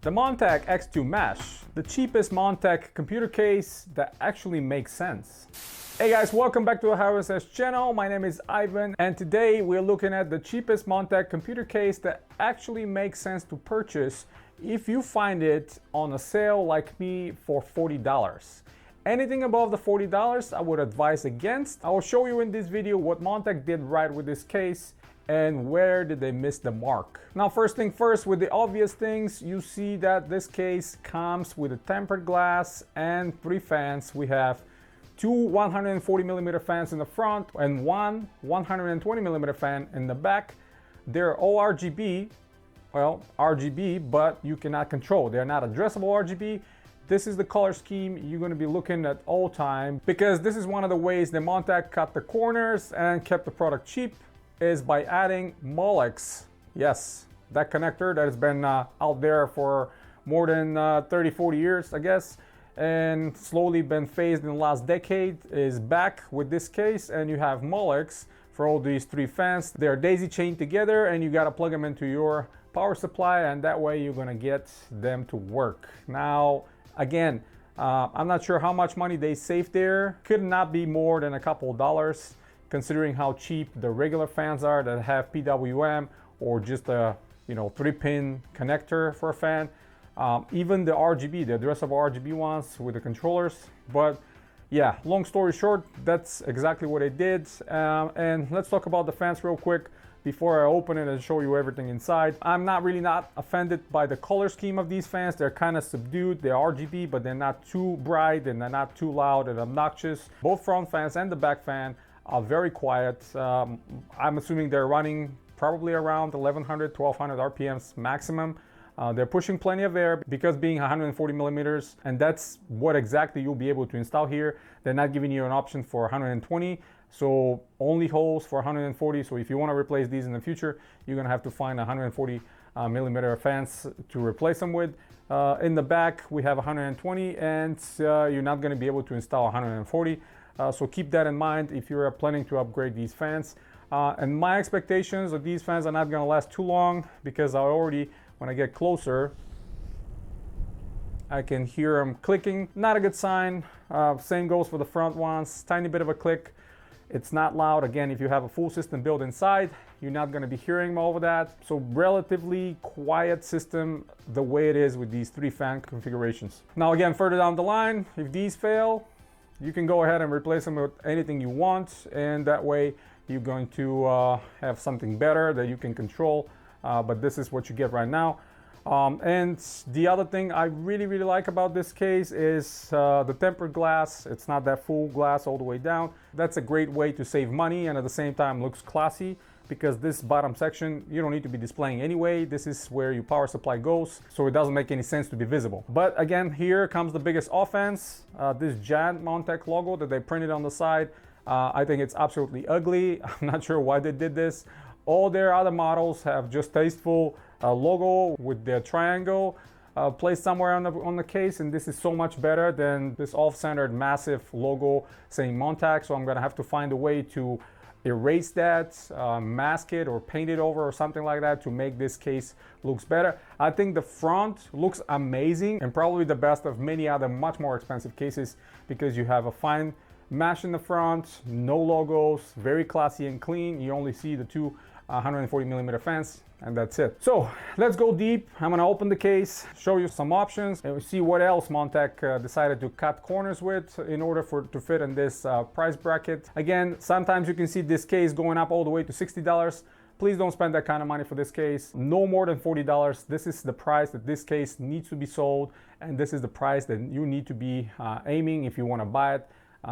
The Montec X2 Mesh, the cheapest Montec computer case that actually makes sense. Hey guys, welcome back to the HowSS channel. My name is Ivan, and today we're looking at the cheapest Montec computer case that actually makes sense to purchase if you find it on a sale like me for $40. Anything above the $40 I would advise against. I will show you in this video what Montec did right with this case and where did they miss the mark. Now, first thing first, with the obvious things, you see that this case comes with a tempered glass and 3 fans. We have 2 140mm fans in the front and 1 120mm fan in the back. They're all RGB, well, RGB, but you cannot control. They're not addressable RGB. This is the color scheme you're going to be looking at all time, because this is one of the ways that Montec cut the corners and kept the product cheap, is by adding Molex. Yes, that connector that has been out there for more than 30-40 years, I guess, and slowly been phased in the last decade, is back with this case. And you have Molex for all these 3 fans. They're daisy chained together, and you got to plug them into your power supply, and that way you're going to get them to work. Now, again, I'm not sure how much money they saved there. Could not be more than a couple of dollars, considering how cheap the regular fans are that have PWM or just a 3-pin connector for a fan. Even the RGB, the addressable RGB ones with the controllers. But yeah, long story short, that's exactly what I did. And let's talk about the fans real quick before I open it and show you everything inside. I'm not offended by the color scheme of these fans. They're kind of subdued. They're RGB, but they're not too bright and they're not too loud and obnoxious. Both front fans and the back fan are very quiet. I'm assuming they're running probably around 1100, 1200 RPMs maximum. They're pushing plenty of air because being 140 millimeters, and that's what exactly you'll be able to install here. They're not giving you an option for 120, so only holes for 140. So if you want to replace these in the future, you're gonna have to find 140 millimeter fans to replace them with. In the back, we have 120, and you're not gonna be able to install 140. So keep that in mind if you're planning to upgrade these fans. And my expectations of these fans are not gonna last too long, because I already, when I get closer, I can hear them clicking. Not a good sign. Same goes for the front ones. Tiny bit of a click. It's not loud. Again, if you have a full system built inside, you're not gonna be hearing all of that. So relatively quiet system the way it is with these 3 fan configurations. Now again, further down the line, if these fail, you can go ahead and replace them with anything you want, and that way you're going to have something better that you can control. But this is what you get right now. And the other thing I really like about this case is the tempered glass. It's not that full glass all the way down. That's a great way to save money, and at the same time looks classy, because this bottom section you don't need to be displaying anyway. This is where your power supply goes, so it doesn't make any sense to be visible. But again, here comes the biggest offense. This giant Montec logo that they printed on the side. I think it's absolutely ugly. I'm not sure why they did this. All their other models have just tasteful logo with their triangle placed somewhere on the case, and this is so much better than this off-centered massive logo saying Montec. So I'm gonna have to find a way to erase that, mask it, or paint it over or something like that to make this case looks better. I think the front looks amazing, and probably the best of many other much more expensive cases, because you have a fine mesh in the front, no logos, very classy and clean. You only see the 2 140 millimeter fans, and that's it. So let's go deep. I'm gonna open the case, show you some options, and we see what else Montec decided to cut corners with in order to fit in this price bracket. Again, sometimes you can see this case going up all the way to $60. Please don't spend that kind of money for this case. No more than $40. This is the price that this case needs to be sold, and this is the price that you need to be aiming if you want to buy it.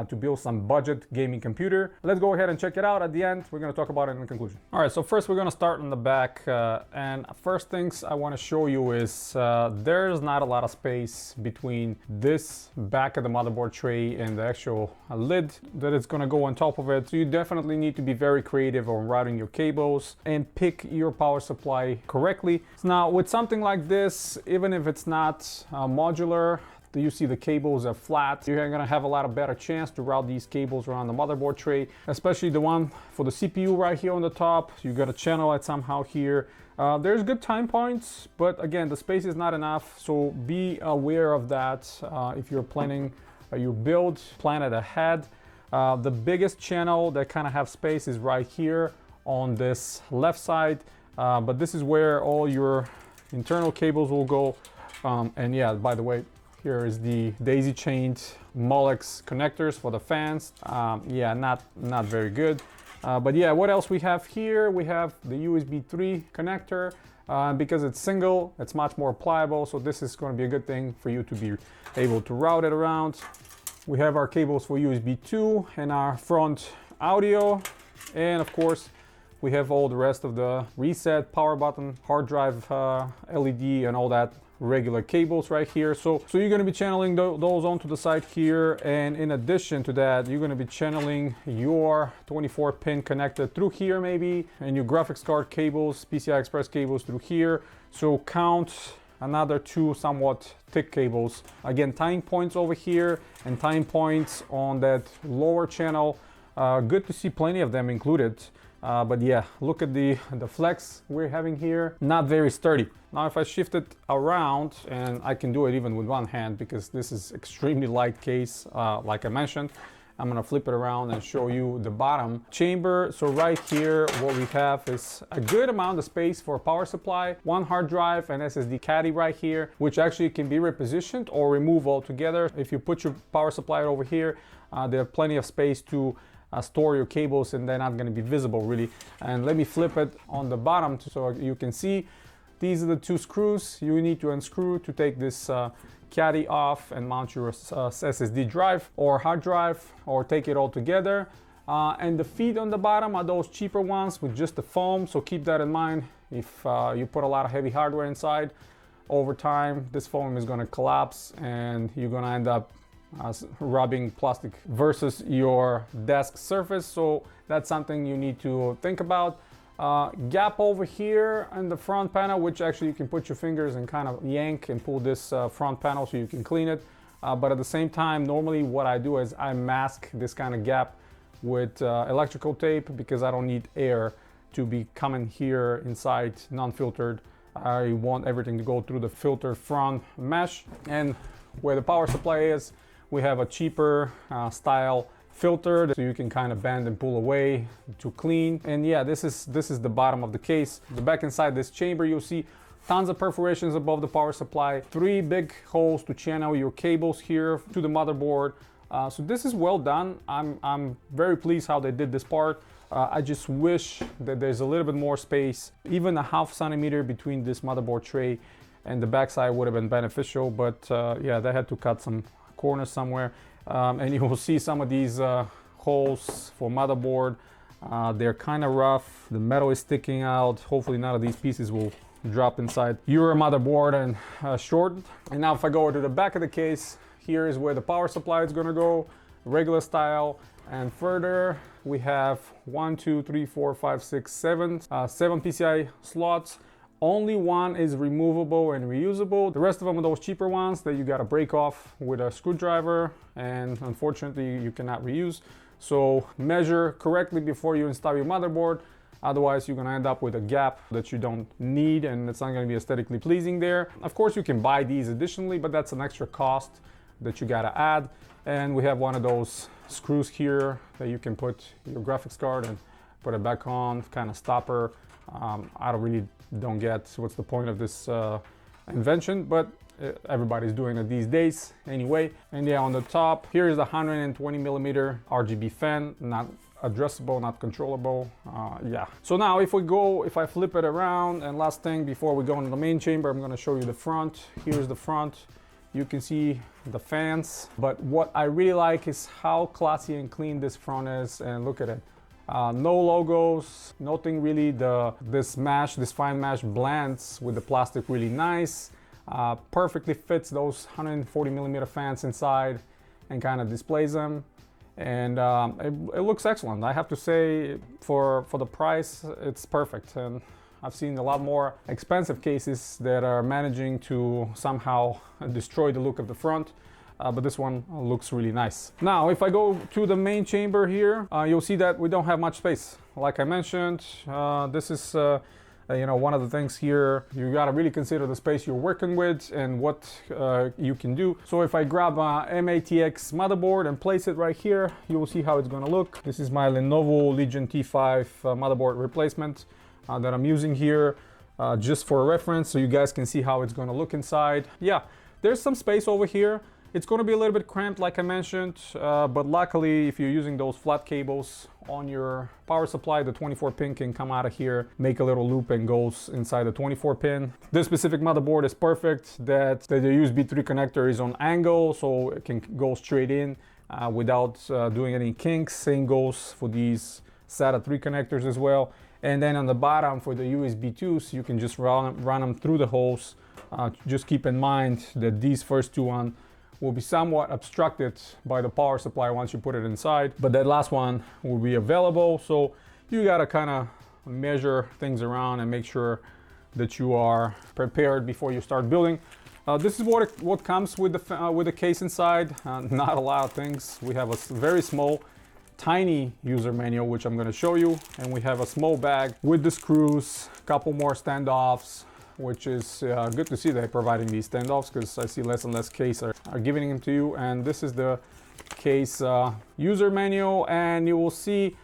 To build some budget gaming computer. Let's go ahead and check it out. At the end, we're going to talk about it in the conclusion. All right, so first we're going to start in the back, and first things I want to show you is there's not a lot of space between this back of the motherboard tray and the actual lid that is going to go on top of it. So you definitely need to be very creative on routing your cables and pick your power supply correctly. So now with something like this, even if it's not modular, you see the cables are flat, you're gonna have a lot of better chance to route these cables around the motherboard tray, especially the one for the CPU right here on the top. You gotta channel it somehow here. There's good time points, but again, the space is not enough, so be aware of that if you're planning your build, plan it ahead. The biggest channel that kind of have space is right here on this left side, but this is where all your internal cables will go. And yeah, by the way, here is the daisy chained Molex connectors for the fans. Yeah, not very good. But yeah, what else we have here? We have the USB 3 connector. Because it's single, it's much more pliable, so this is going to be a good thing for you to be able to route it around. We have our cables for USB 2 and our front audio, and of course we have all the rest of the reset, power button, hard drive LED, and all that regular cables right here. So you're going to be channeling those onto the side here, and in addition to that, you're going to be channeling your 24-pin connector through here maybe, and your graphics card cables, PCI Express cables through here. So count another 2 somewhat thick cables. Again, tying points over here and tying points on that lower channel. Good to see plenty of them included. But yeah, look at the flex we're having here, not very sturdy. Now if I shift it around, and I can do it even with one hand because this is extremely light case, like I mentioned, I'm gonna flip it around and show you the bottom chamber. So right here, what we have is a good amount of space for a power supply, 1 hard drive and SSD caddy right here, which actually can be repositioned or removed altogether. If you put your power supply over here, there's plenty of space to store your cables, and they're not going to be visible really. And let me flip it on the bottom so you can see these are the 2 screws you need to unscrew to take this caddy off and mount your SSD drive or hard drive, or take it all together. And the feet on the bottom are those cheaper ones with just the foam, so keep that in mind. If you put a lot of heavy hardware inside, over time this foam is going to collapse and you're going to end up rubbing plastic versus your desk surface. So that's something you need to think about. Gap over here in the front panel, which actually you can put your fingers and kind of yank and pull this front panel so you can clean it. But at the same time, normally what I do is I mask this kind of gap with electrical tape, because I don't need air to be coming here inside non-filtered. I want everything to go through the filter front mesh. And where the power supply is, we have a cheaper style filter so you can kind of bend and pull away to clean. And yeah, this is the bottom of the case. The back inside this chamber, you'll see tons of perforations above the power supply, 3 big holes to channel your cables here to the motherboard. So this is well done. I'm very pleased how they did this part. I just wish that there's a little bit more space, even a ½ centimeter between this motherboard tray and the backside would have been beneficial, but yeah, they had to cut some corner somewhere. And you will see some of these holes for motherboard. They're kind of rough. The metal is sticking out. Hopefully none of these pieces will drop inside your motherboard and shorten. And now if I go to the back of the case, here is where the power supply is going to go, regular style. And further, we have 1, 2, 3, 4, 5, 6, 7 PCI slots. Only 1 is removable and reusable. The rest of them are those cheaper ones that you got to break off with a screwdriver, and unfortunately you cannot reuse. So measure correctly before you install your motherboard. Otherwise, you're going to end up with a gap that you don't need, and it's not going to be aesthetically pleasing there. Of course, you can buy these additionally, but that's an extra cost that you got to add. And we have one of those screws here that you can put your graphics card and put it back on, kind of stopper. I don't get what's the point of this invention, but everybody's doing it these days anyway. And yeah, on the top here is the 120 millimeter RGB fan, not addressable, not controllable. Yeah, so now if I flip it around, and last thing before we go into the main chamber, I'm going to show you the front. Here's the front. You can see the fans, but what I really like is how classy and clean this front is. And look at it. No logos, nothing really. This fine mesh blends with the plastic really nice. Perfectly fits those 140 millimeter fans inside and kind of displays them. And it looks excellent. I have to say, for the price, it's perfect. And I've seen a lot more expensive cases that are managing to somehow destroy the look of the front. But this one looks really nice. Now, if I go to the main chamber here, you'll see that we don't have much space. Like I mentioned, this is one of the things here. You gotta really consider the space you're working with and what you can do. So if I grab a MATX motherboard and place it right here, you will see how it's gonna look. This is my Lenovo Legion T5 motherboard replacement that I'm using here just for reference, so you guys can see how it's gonna look inside. Yeah, there's some space over here. It's going to be a little bit cramped, like I mentioned, but luckily if you're using those flat cables on your power supply, the 24 pin can come out of here, make a little loop and goes inside the 24 pin. This specific motherboard is perfect that the USB 3 connector is on angle, so it can go straight in without doing any kinks. Same goes for these SATA 3 connectors as well. And then on the bottom for the USB 2s, you can just run them through the holes. Just keep in mind that these first two will be somewhat obstructed by the power supply once you put it inside, but that last one will be available. So you gotta kind of measure things around and make sure that you are prepared before you start building. This is what comes with the case inside. Not a lot of things. We have a very small, tiny user manual, which I'm going to show you, and we have a small bag with the screws, a couple more standoffs, which is good to see they're providing these standoffs, because I see less and less case are giving them to you. And this is the case user manual, and you will see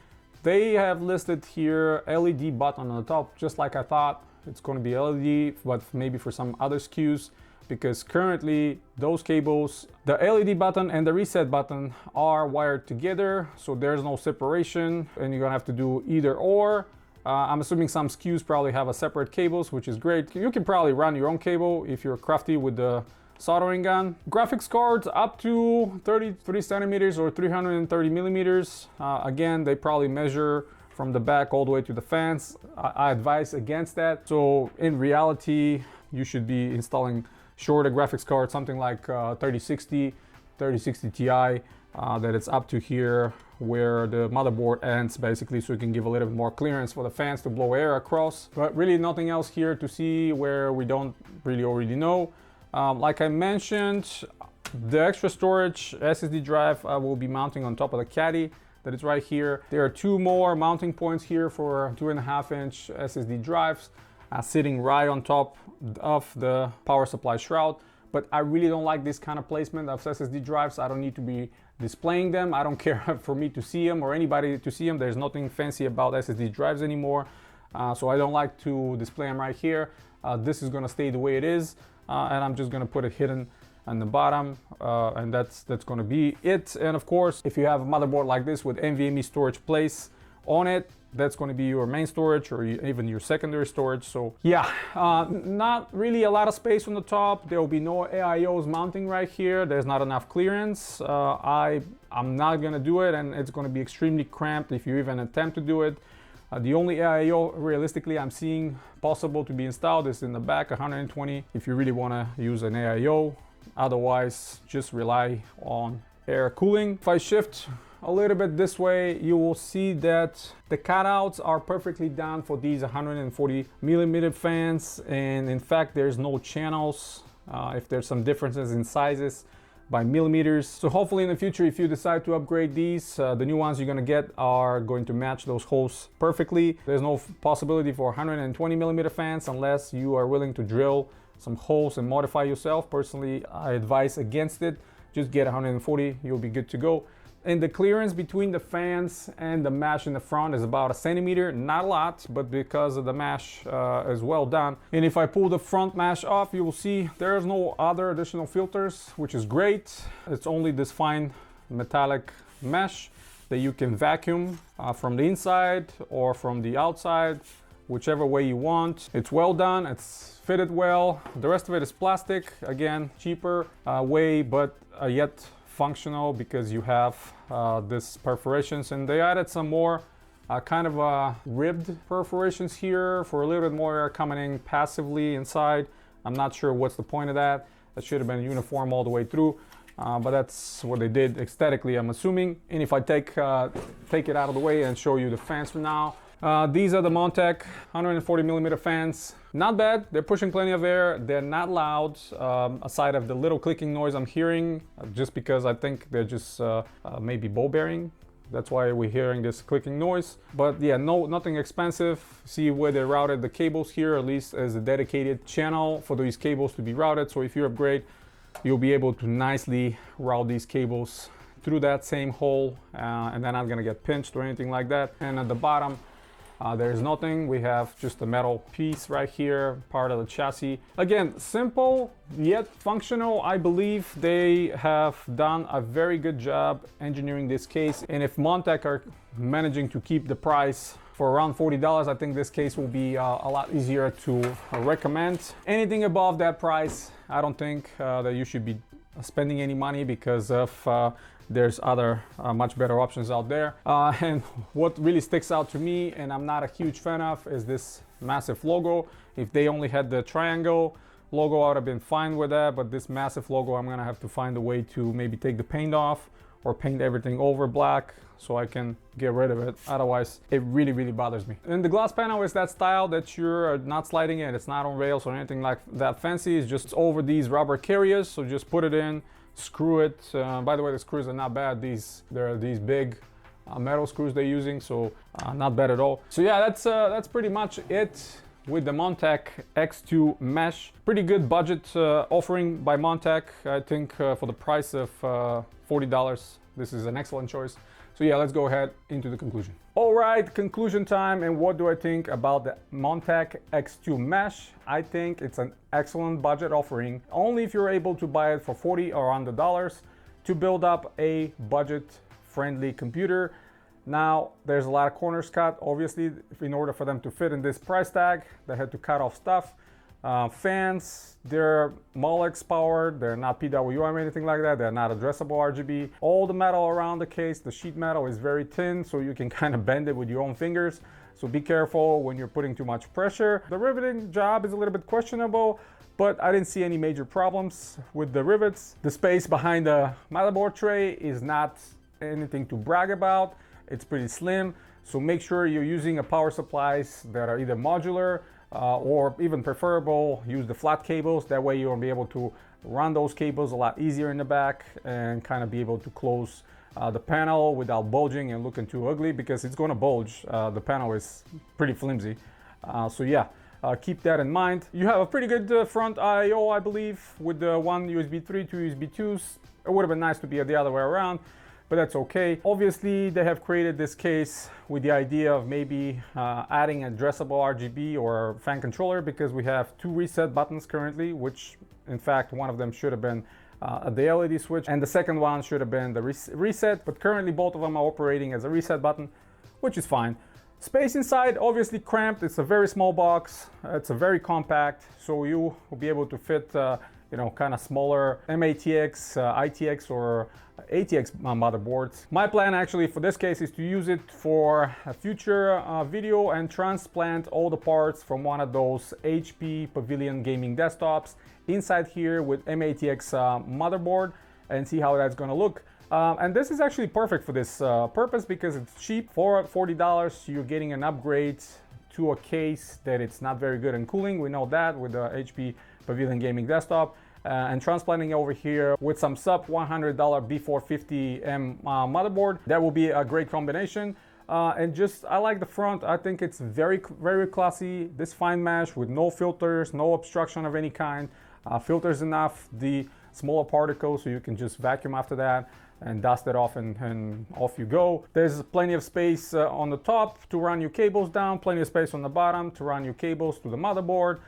they have listed here LED button on the top, just like I thought. It's going to be LED, but maybe for some other SKUs, because currently those cables, the LED button and the reset button are wired together, so there's no separation, and you're gonna have to do either or. I'm assuming some SKUs probably have a separate cables, which is great. You can probably run your own cable if you're crafty with the soldering gun. Graphics cards up to 33 centimeters or 330 millimeters. Again, they probably measure from the back all the way to the fans. I advise against that. So in reality, you should be installing shorter graphics card, something like 3060 Ti, that it's up to here where the motherboard ends, basically, so you can give a little bit more clearance for the fans to blow air across. But really nothing else here to see where we don't really already know. Like I mentioned, the extra storage SSD drive I will be mounting on top of the caddy that is right here. There are two more mounting points here for 2.5-inch SSD drives sitting right on top of the power supply shroud. But I really don't like this kind of placement of SSD drives. I don't need to be displaying them. I don't care for me to see them or anybody to see them. There's nothing fancy about SSD drives anymore. So I don't like to display them right here. This is gonna stay the way it is. And I'm just gonna put it hidden on the bottom. And that's gonna be it. And of course, if you have a motherboard like this with NVMe storage place on it, that's going to be your main storage or even your secondary storage. So yeah, not really a lot of space on the top. There will be no AIOs mounting right here. There's not enough clearance. I'm not going to do it, and it's going to be extremely cramped if you even attempt to do it. The only AIO realistically I'm seeing possible to be installed is in the back, 120, if you really want to use an AIO. Otherwise, just rely on air cooling. If I shift a little bit this way, you will see that the cutouts are perfectly done for these 140 millimeter fans, and in fact there's no channels if there's some differences in sizes by millimeters. So hopefully in the future, if you decide to upgrade these, the new ones you're gonna get are going to match those holes perfectly. There's no possibility for 120 millimeter fans unless you are willing to drill some holes and modify yourself. Personally, I advise against it. Just get 140, you'll be good to go. And the clearance between the fans and the mesh in the front is about 1 centimeter. Not a lot, but because of the mesh is well done. And if I pull the front mesh off, you will see there's no other additional filters, which is great. It's only this fine metallic mesh that you can vacuum from the inside or from the outside, whichever way you want. It's well done, it's fitted well. The rest of it is plastic, again, cheaper way, but yet functional because you have this perforations, and they added some more kind of ribbed perforations here for a little bit more air coming in passively inside. I'm not sure what's the point of that. That should have been uniform all the way through, but that's what they did aesthetically, I'm assuming. And if I take it out of the way and show you the fans for now, These are the Montech 140 millimeter fans. Not bad, they're pushing plenty of air, they're not loud, aside of the little clicking noise I'm hearing, just because I think they're just maybe ball bearing. That's why we're hearing this clicking noise. But yeah, nothing expensive. See where they routed the cables here, at least as a dedicated channel for these cables to be routed. So if you upgrade, you'll be able to nicely route these cables through that same hole, and they're not gonna get pinched or anything like that. And at the bottom, there's nothing. We have just a metal piece right here, part of the chassis. Again, simple yet functional. I believe they have done a very good job engineering this case. And if Montech are managing to keep the price for around $40, I think this case will be a lot easier to recommend. Anything above that price, I don't think that you should be spending any money, because of there's other much better options out there. And what really sticks out to me, and I'm not a huge fan of, is this massive logo. If they only had the triangle logo, I would have been fine with that, but this massive logo, I'm gonna have to find a way to maybe take the paint off or paint everything over black so I can get rid of it. Otherwise, it really bothers me. And the glass panel is that style that you're not sliding in. It's not on rails or anything like that fancy. It's just over these rubber carriers. So just put it in, screw it. By the way, the screws are not bad. They're these big metal screws they're using, so not bad at all. So yeah, that's pretty much it with the Montech X2 mesh. Pretty good budget offering by Montech. I think for the price of $40, this is an excellent choice. So yeah, let's go ahead into the conclusion. All right, conclusion time. And what do I think about the Montech X2 mesh? I think it's an excellent budget offering, only if you're able to buy it for $40 or $100 to build up a budget-friendly computer. Now, there's a lot of corners cut. Obviously, in order for them to fit in this price tag, they had to cut off stuff. Fans, they're Molex powered, they're not PWM or anything like that, they're not addressable RGB. All the metal around the case, the sheet metal, is very thin, so you can kind of bend it with your own fingers. So be careful when you're putting too much pressure. The riveting job is a little bit questionable, but I didn't see any major problems with the rivets. The space behind the motherboard tray is not anything to brag about. It's pretty slim, so make sure you're using a power supplies that are either modular or even preferable, use the flat cables. That way you'll be able to run those cables a lot easier in the back and kind of be able to close the panel without bulging and looking too ugly, because it's going to bulge. The panel is pretty flimsy. So yeah, keep that in mind. You have a pretty good front I/O, I believe, with the one USB 3, two USB 2s. It would have been nice to be the other way around, but that's okay. Obviously, they have created this case with the idea of maybe adding addressable RGB or fan controller, because we have two reset buttons currently, which in fact one of them should have been the LED switch, and the second one should have been the reset, but currently both of them are operating as a reset button, which is fine. Space inside, obviously cramped. It's a very small box. It's a very compact, so you will be able to fit you know, kind of smaller MATX, ITX or ATX motherboards. My plan actually for this case is to use it for a future video and transplant all the parts from one of those HP Pavilion gaming desktops inside here with MATX motherboard and see how that's gonna look. And this is actually perfect for this purpose, because it's cheap. For $40, you're getting an upgrade to a case that it's not very good in cooling. We know that with the HP Pavilion gaming desktop. And transplanting over here with some sub $100 B450M motherboard, that will be a great combination. And just, I like the front. I think it's very classy. This fine mesh with no filters, no obstruction of any kind. Filters enough the smaller particles so you can just vacuum after that and dust it off, and off you go. There's plenty of space on the top to run your cables down, plenty of space on the bottom to run your cables to the motherboard.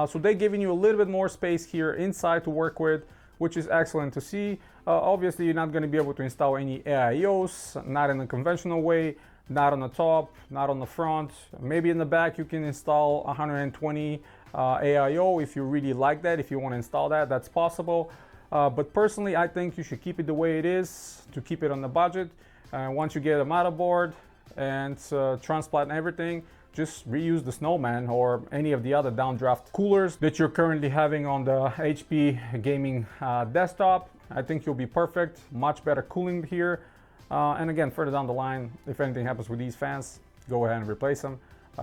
So they're giving you a little bit more space here inside to work with, which is excellent to see. Obviously, you're not going to be able to install any AIOs, not in a conventional way, not on the top, not on the front. Maybe in the back you can install 120 AIO if you really like that, if you want to install that, that's possible. But personally, I think you should keep it the way it is to keep it on the budget. Once you get a motherboard and transplant everything, just reuse the Snowman or any of the other downdraft coolers that you're currently having on the HP gaming desktop. I think you'll be perfect, much better cooling here. And again, further down the line, if anything happens with these fans, go ahead and replace them.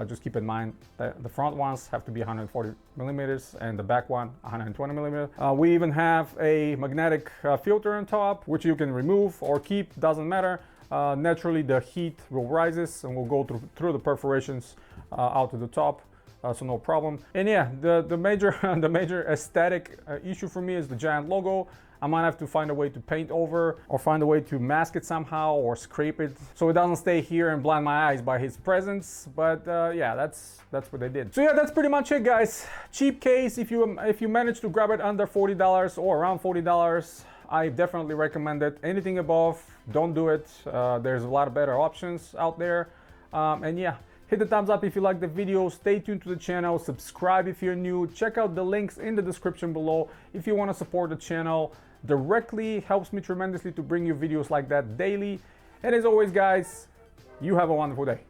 Just keep in mind that the front ones have to be 140 millimeters and the back one 120 millimeters. We even have a magnetic filter on top, which you can remove or keep, doesn't matter. Naturally the heat will rises and will go through the perforations out to the top, so no problem. And yeah, the major the major aesthetic issue for me is the giant logo. I might have to find a way to paint over or find a way to mask it somehow or scrape it so it doesn't stay here and blind my eyes by his presence. But yeah, that's what they did. So yeah, that's pretty much it, guys. Cheap case. If you manage to grab it under $40 or around $40, I definitely recommend it. Anything above, don't do it. There's a lot of better options out there. And yeah, hit the thumbs up if you like the video, stay tuned to the channel, subscribe if you're new, check out the links in the description below if you want to support the channel directly. Helps me tremendously to bring you videos like that daily. And as always, guys, you have a wonderful day.